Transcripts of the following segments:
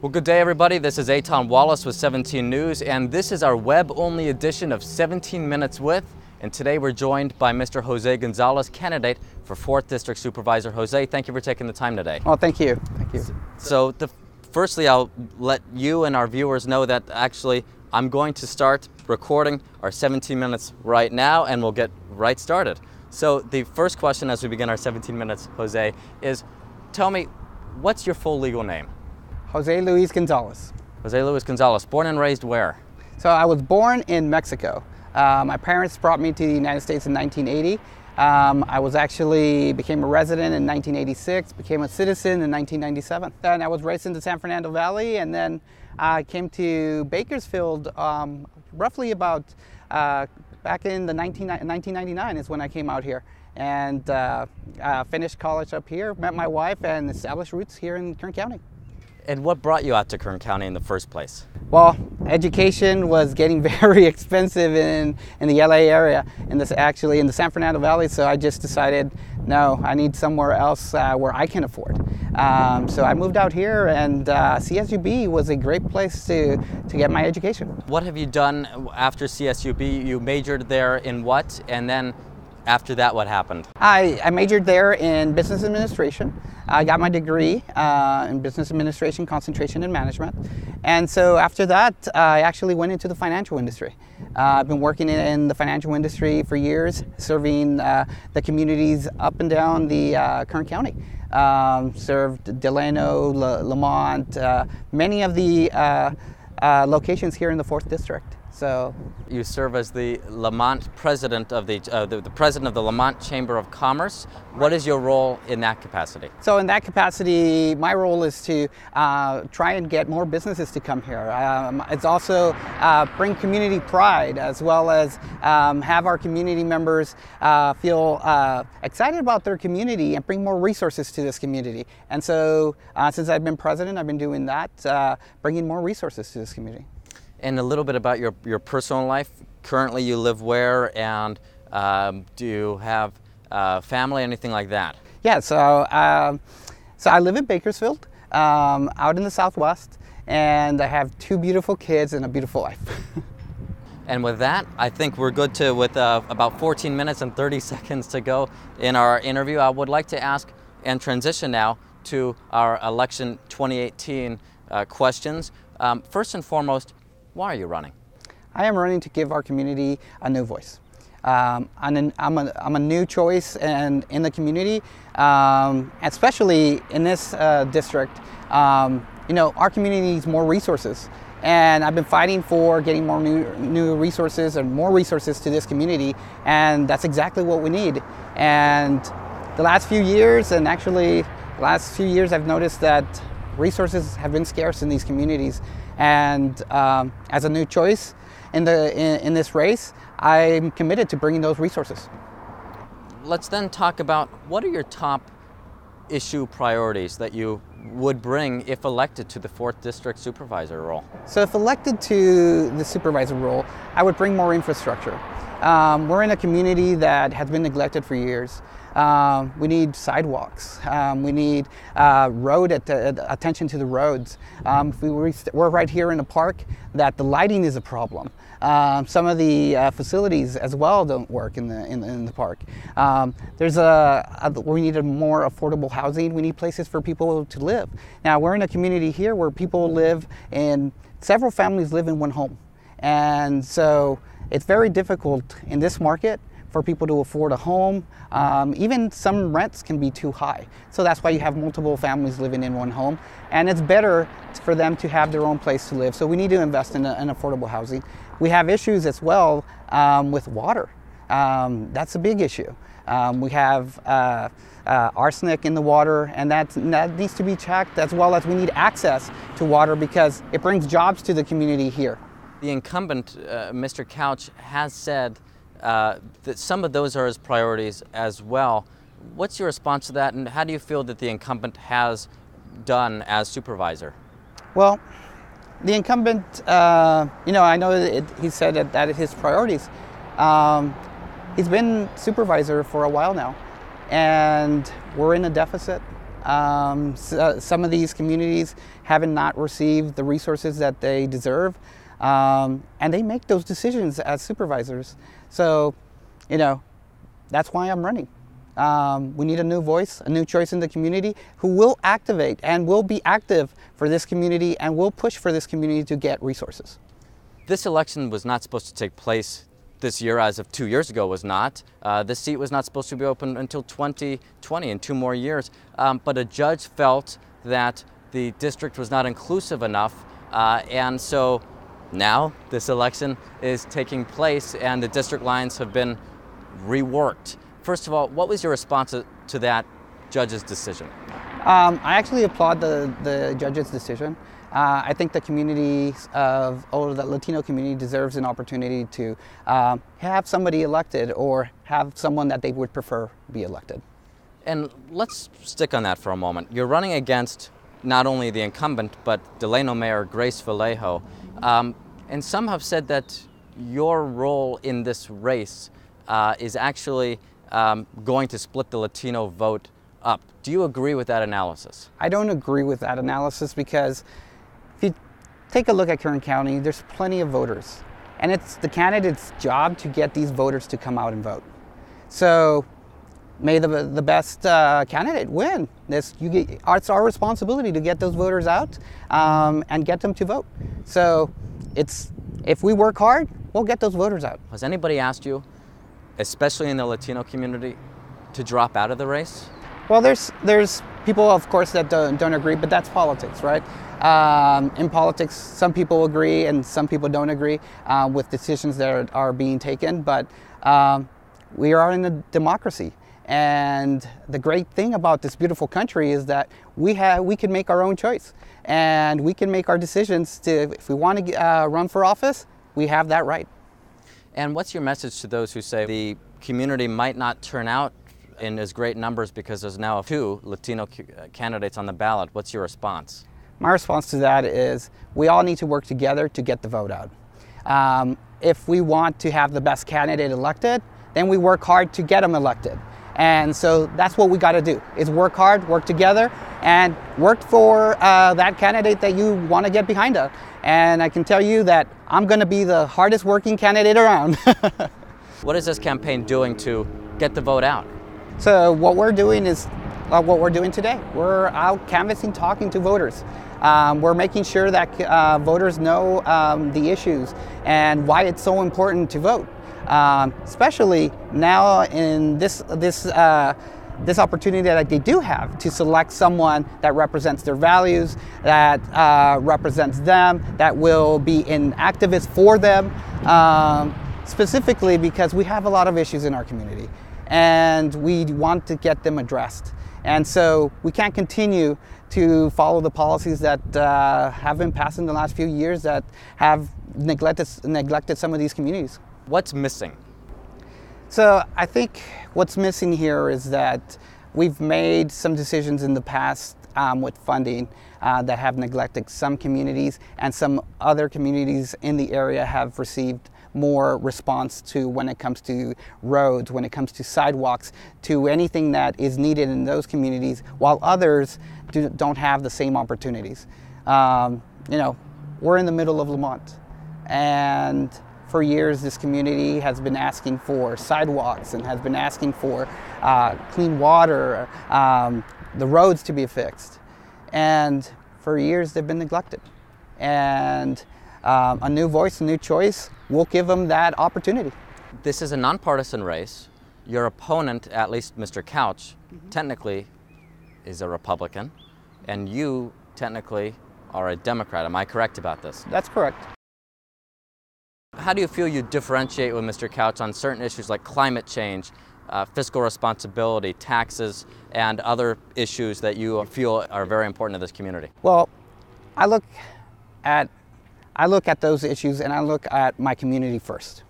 Well, good day, everybody. This is Eitan Wallace with 17 News, and this is our web-only edition of 17 Minutes With. And today we're joined by Mr. Jose Gonzalez, candidate for 4th District Supervisor. Jose, thank you for taking the time today. Well, thank you. Thank you. So, firstly, I'll let you and our viewers know that actually I'm going to start recording our 17 minutes right now, and we'll get right started. So, the first question as we begin our 17 minutes, Jose, is tell me, what's your full legal name? Jose Luis Gonzalez. Jose Luis Gonzalez, born and raised where? So I was born in Mexico. My parents brought me to the United States in 1980. I became a resident in 1986, became a citizen in 1997. And I was raised in the San Fernando Valley, and then I came to Bakersfield roughly about back in 1999 is when I came out here. And finished college up here, met my wife, and established roots here in Kern County. And what brought you out to Kern County in the first place? Well, education was getting very expensive in the LA area, in the San Fernando Valley, so I just decided, no, I need somewhere else where I can afford. So I moved out here, and CSUB was a great place to get my education. What have you done after CSUB? You majored there in what? And then after that, what happened? I majored there in business administration. I got my degree in business administration, concentration in management. And so after that, I actually went into the financial industry. I've been working in the financial industry for years, serving the communities up and down the Kern County. Served Delano, Lamont, many of the locations here in the 4th District. So you serve as the Lamont president of the president of the Lamont Chamber of Commerce. What is your role in that capacity? So in that capacity, my role is to try and get more businesses to come here. It's also bring community pride, as well as have our community members feel excited about their community and bring more resources to this community. And so since I've been president, I've been doing that, bringing more resources to this community. And a little bit about your personal life. Currently you live where, and do you have family, anything like that? Yeah, so I live in Bakersfield, out in the Southwest, and I have 2 beautiful kids and a beautiful wife. And with that, I think we're good with about 14 minutes and 30 seconds to go in our interview. I would like to ask and transition now to our election 2018 questions. First and foremost, why are you running? I am running to give our community a new voice. I'm a new choice and in the community, especially in this district. Our community needs more resources, and I've been fighting for getting more new resources and more resources to this community, and that's exactly what we need. And the last few years, I've noticed that resources have been scarce in these communities. And as a new choice in this race, I'm committed to bringing those resources. Let's then talk about what are your top issue priorities that you would bring if elected to the 4th District Supervisor role? So if elected to the supervisor role, I would bring more infrastructure. We're in a community that has been neglected for years. We need sidewalks. We need attention to the roads. We're right here in a park that the lighting is a problem. Some of the facilities as well don't work in the park. We need a more affordable housing. We need places for people to live. Now we're in a community here where several families live in one home, and so it's very difficult in this market for people to afford a home. Even some rents can be too high. So that's why you have multiple families living in one home. And it's better for them to have their own place to live. So we need to invest in affordable housing. We have issues as well with water. That's a big issue. We have arsenic in the water, and that needs to be checked, as well as we need access to water because it brings jobs to the community here. The incumbent, Mr. Couch, has said that some of those are his priorities as well. What's your response to that, and how do you feel that the incumbent has done as supervisor? Well, the incumbent, I know that he said that his priorities. He's been supervisor for a while now, and we're in a deficit. Some of these communities haven't not received the resources that they deserve, and they make those decisions as supervisors. So, that's why I'm running. We need a new voice, a new choice in the community who will activate and will be active for this community and will push for this community to get resources. This election was not supposed to take place this year, as of 2 years ago was not. This seat was not supposed to be open until 2020, in 2 more years. But a judge felt that the district was not inclusive enough, and so now this election is taking place and the district lines have been reworked. First of all, what was your response to that judge's decision? I actually applaud the judge's decision. I think the community the Latino community deserves an opportunity to have somebody elected or have someone that they would prefer be elected. And let's stick on that for a moment. You're running against not only the incumbent, but Delano Mayor Grace Vallejo. And some have said that your role in this race is actually going to split the Latino vote up. Do you agree with that analysis? I don't agree with that analysis because if you take a look at Kern County, there's plenty of voters. And it's the candidate's job to get these voters to come out and vote. So may the best candidate win. It's our responsibility to get those voters out and get them to vote. So if we work hard, we'll get those voters out. Has anybody asked you, especially in the Latino community, to drop out of the race? Well, there's people, of course, that don't agree, but that's politics, right? In politics, some people agree and some people don't agree with decisions that are being taken, but we are in a democracy. And the great thing about this beautiful country is that we can make our own choice, and we can make our decisions if we want to run for office, we have that right. And what's your message to those who say the community might not turn out in as great numbers because there's now 2 Latino candidates on the ballot? What's your response? My response to that is we all need to work together to get the vote out. If we want to have the best candidate elected, then we work hard to get them elected. And so that's what we got to do, is work hard, work together, and work for that candidate that you want to get behind us. And I can tell you that I'm going to be the hardest working candidate around. What is this campaign doing to get the vote out? So what we're doing is what we're doing today. We're out canvassing, talking to voters. We're making sure that voters know the issues and why it's so important to vote. Especially now in this opportunity that they do have to select someone that represents their values, that represents them, that will be an activist for them, specifically because we have a lot of issues in our community and we want to get them addressed. And so we can't continue to follow the policies that have been passed in the last few years that have neglected some of these communities. What's missing? So I think what's missing here is that we've made some decisions in the past with funding that have neglected some communities, and some other communities in the area have received more response to when it comes to roads, when it comes to sidewalks, to anything that is needed in those communities, while others don't have the same opportunities. We're in the middle of Lamont, and for years this community has been asking for sidewalks and has been asking for clean water, the roads to be fixed, and for years they've been neglected. And a new voice, a new choice will give them that opportunity. This is a nonpartisan race. Your opponent, at least Mr. Couch, technically is a Republican, and you technically are a Democrat. Am I correct about this? That's correct. How do you feel you differentiate with Mr. Couch on certain issues like climate change, fiscal responsibility, taxes, and other issues that you feel are very important to this community? Well, I look at those issues and I look at my community first.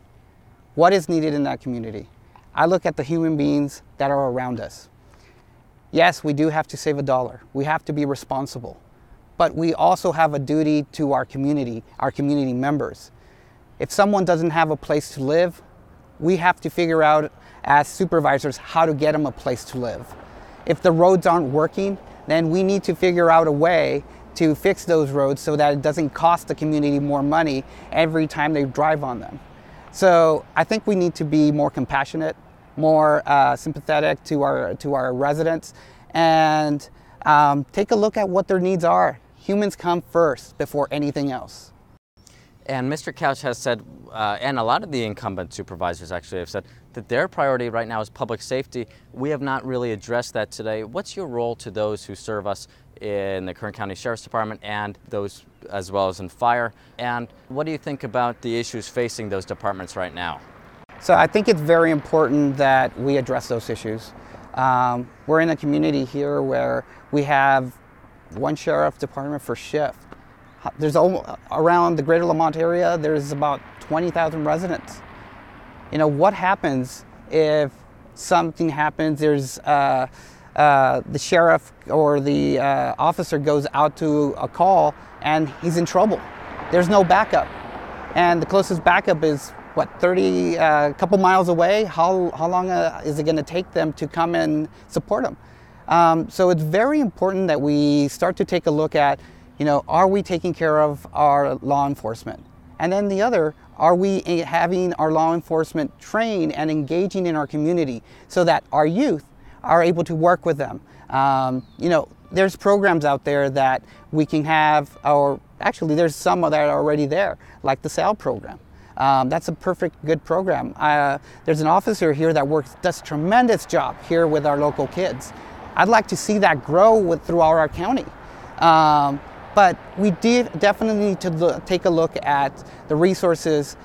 What is needed in that community? I look at the human beings that are around us. Yes, we do have to save $1. We have to be responsible. But we also have a duty to our community members. If someone doesn't have a place to live, we have to figure out as supervisors how to get them a place to live. If the roads aren't working, then we need to figure out a way to fix those roads so that it doesn't cost the community more money every time they drive on them. So I think we need to be more compassionate, more sympathetic to our residents, and take a look at what their needs are. Humans come first before anything else. And Mr. Couch has said, and a lot of the incumbent supervisors actually have said, that their priority right now is public safety. We have not really addressed that today. What's your role to those who serve us in the Kern County Sheriff's Department and those as well as in fire? And what do you think about the issues facing those departments right now? So I think it's very important that we address those issues. We're in a community here where we have one sheriff department per shift. There's around the greater Lamont area, there's about 20,000 residents. You know, what happens if something happens? There's the sheriff or the officer goes out to a call and he's in trouble. There's no backup. And the closest backup is, what, 30, a couple miles away? How long is it going to take them to come and support them? So it's very important that we start to take a look at, you know, are we taking care of our law enforcement? And then the other, are we having our law enforcement trained and engaging in our community so that our youth are able to work with them? You know, there's programs out there that we can have, or actually there's some that are already there, like the SAL program. That's a perfect good program. There's an officer here that does a tremendous job here with our local kids. I'd like to see that grow throughout our county. But we definitely need to take a look at the resources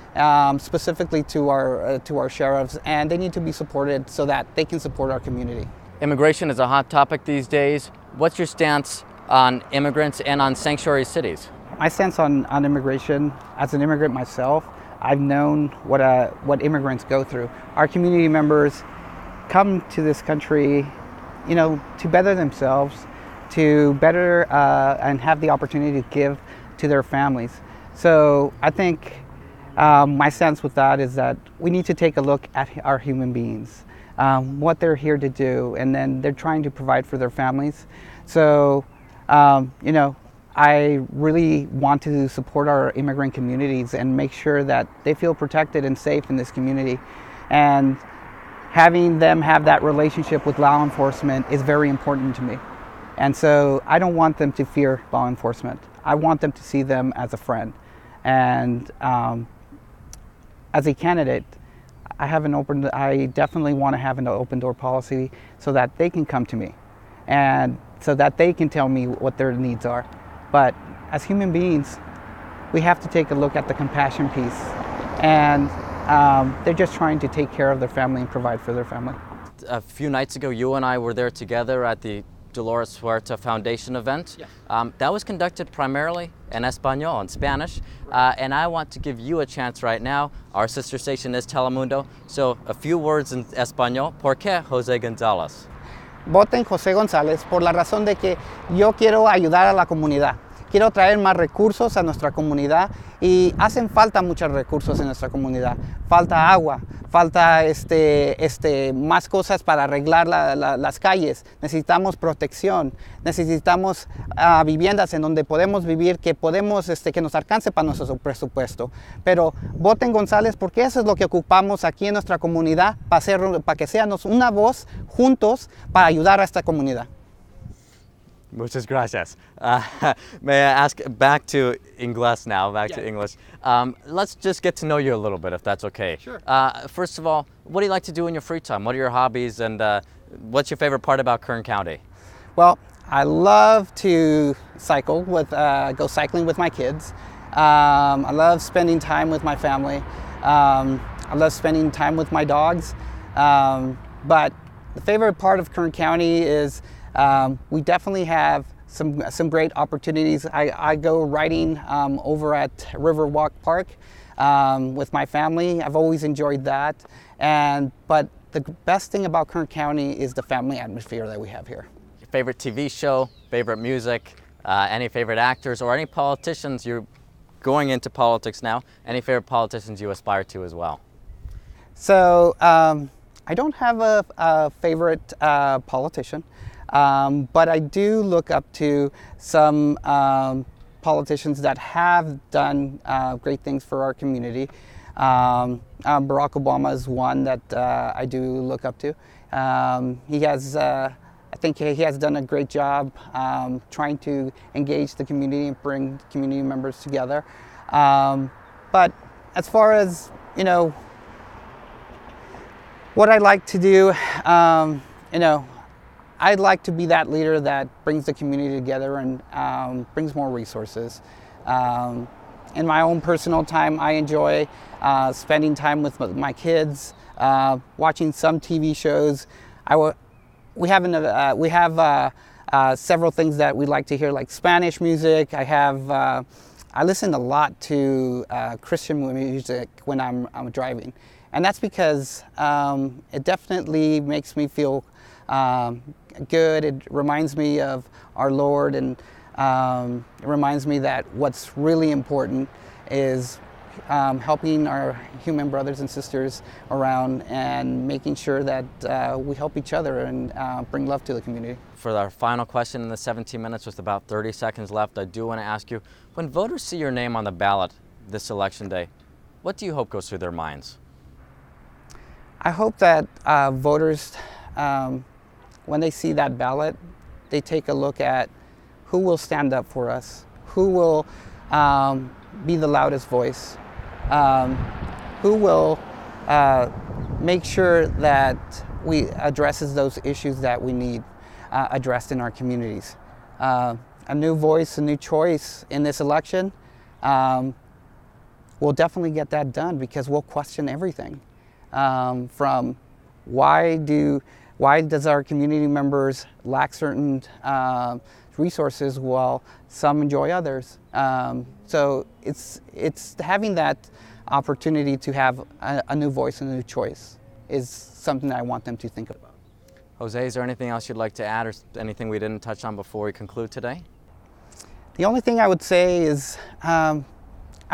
specifically to our sheriffs, and they need to be supported so that they can support our community. Immigration is a hot topic these days. What's your stance on immigrants and on sanctuary cities? My stance on immigration, as an immigrant myself, I've known what immigrants go through. Our community members come to this country, you know, to better themselves, to better and have the opportunity to give to their families. So I think my sense with that is that we need to take a look at our human beings, what they're here to do, and then they're trying to provide for their families. So, you know, I really want to support our immigrant communities and make sure that they feel protected and safe in this community. And having them have that relationship with law enforcement is very important to me. And so I don't want them to fear law enforcement. I want them to see them as a friend. And as a candidate, I definitely want to have an open door policy so that they can come to me and so that they can tell me what their needs are. But as human beings, we have to take a look at the compassion piece. And they're just trying to take care of their family and provide for their family. A few nights ago, you and I were there together at the Dolores Huerta Foundation event. Yeah. That was conducted primarily in Espanol, in Spanish, and I want to give you a chance right now. Our sister station is Telemundo, so a few words in Espanol. ¿Por qué Jose Gonzalez? Voten José González por la razón de que yo quiero ayudar a la comunidad. Quiero traer más recursos a nuestra comunidad y hacen falta muchos recursos en nuestra comunidad. Falta agua, falta más cosas para arreglar las calles. Necesitamos protección, necesitamos viviendas en donde podemos vivir, que nos alcance para nuestro presupuesto. Pero voten González porque eso es lo que ocupamos aquí en nuestra comunidad para que seamos una voz juntos para ayudar a esta comunidad. Muchas gracias. May I ask back to English now, to English. Let's just get to know you a little bit, if that's okay. Sure. First of all, what do you like to do in your free time? What are your hobbies, and what's your favorite part about Kern County? Well, I love to cycle, go cycling with my kids. I love spending time with my family. I love spending time with my dogs. But the favorite part of Kern County is we definitely have some great opportunities. I go riding over at Riverwalk Park with my family. I've always enjoyed that. But the best thing about Kern County is the family atmosphere that we have here. Your favorite TV show, favorite music, any favorite actors, or any politicians? You're going into politics now. Any favorite politicians you aspire to as well? So I don't have a favorite politician. But I do look up to some politicians that have done great things for our community. Barack Obama is one that I do look up to. He has, I think he has done a great job trying to engage the community and bring community members together. But as far as, what I like to do, I'd like to be that leader that brings the community together and brings more resources. In my own personal time, I enjoy spending time with my kids, watching some TV shows. We have several things that we like to hear, like Spanish music. I listen a lot to Christian music when I'm driving, and that's because it definitely makes me feel good. It reminds me of our Lord, and it reminds me that what's really important is helping our human brothers and sisters around and making sure that we help each other and bring love to the community. For our final question in the 17 minutes with about 30 seconds left, I do want to ask you, when voters see your name on the ballot this election day, what do you hope goes through their minds? I hope that voters, when they see that ballot, they take a look at who will stand up for us, who will be the loudest voice, who will make sure that we addresses those issues that we need addressed in our communities. A new voice, a new choice in this election will definitely get that done, because we'll question everything. From why does our community members lack certain resources while some enjoy others? So it's having that opportunity to have a new voice and a new choice is something that I want them to think about. Jose, is there anything else you'd like to add, or anything we didn't touch on before we conclude today? The only thing I would say is I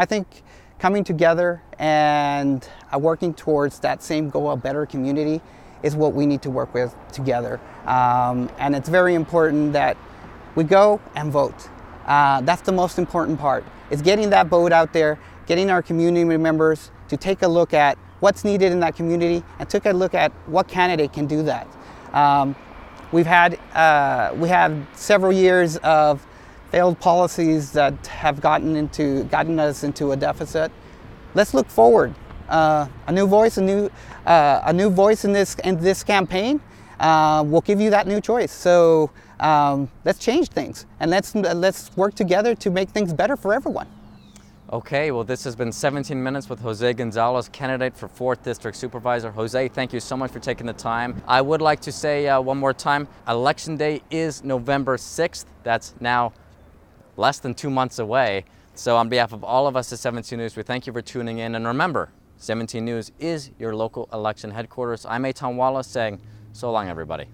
think coming together and working towards that same goal, a better community, is what we need to work with together. And it's very important that we go and vote. That's the most important part, is getting that vote out there, getting our community members to take a look at what's needed in that community and take a look at what candidate can do that. We have several years of failed policies that have gotten us into a deficit. Let's look forward. A new voice, a new voice in this campaign will give you that new choice. So let's change things, and let's work together to make things better for everyone. Okay, well, this has been 17 Minutes with Jose Gonzalez, candidate for 4th District Supervisor. Jose, thank you so much for taking the time. I would like to say one more time, Election Day is November 6th. That's now less than 2 months away. So on behalf of all of us at 17 News, we thank you for tuning in. And remember, 17 News is your local election headquarters. I'm Eitan Wallace saying so long, everybody.